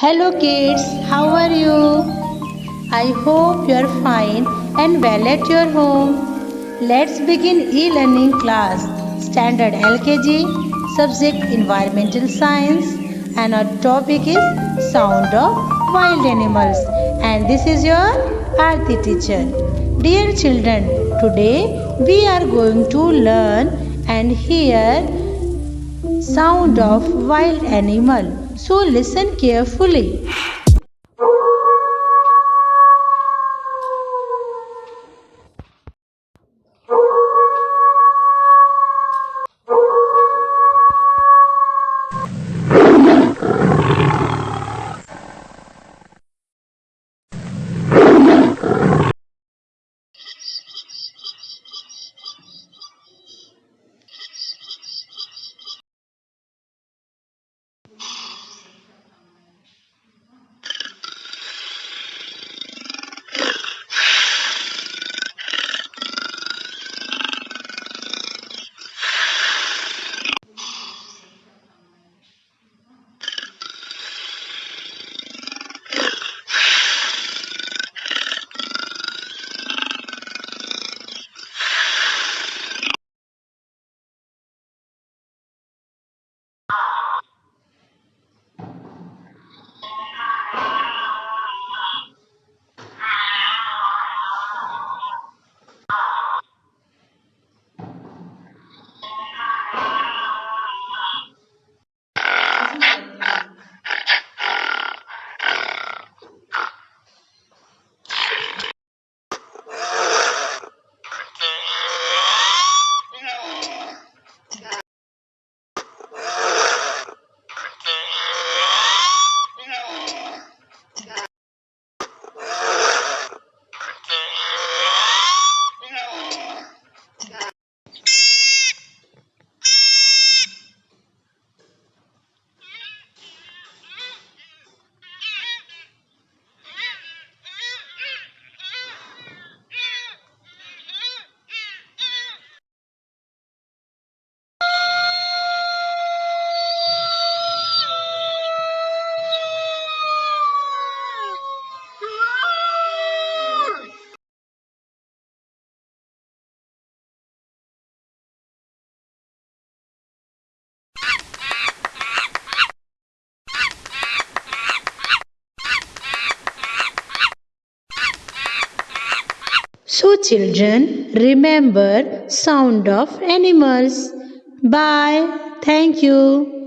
Hello kids, how are you? I hope you are fine and well at your home. Let's begin e-learning class, standard LKG, subject environmental science, and our topic is sound of wild animals. And this is your Aarti teacher. Dear children, today we are going to learn and hear sound of wild animal. So listen carefully. So children, remember sound of animals. Bye. Thank you.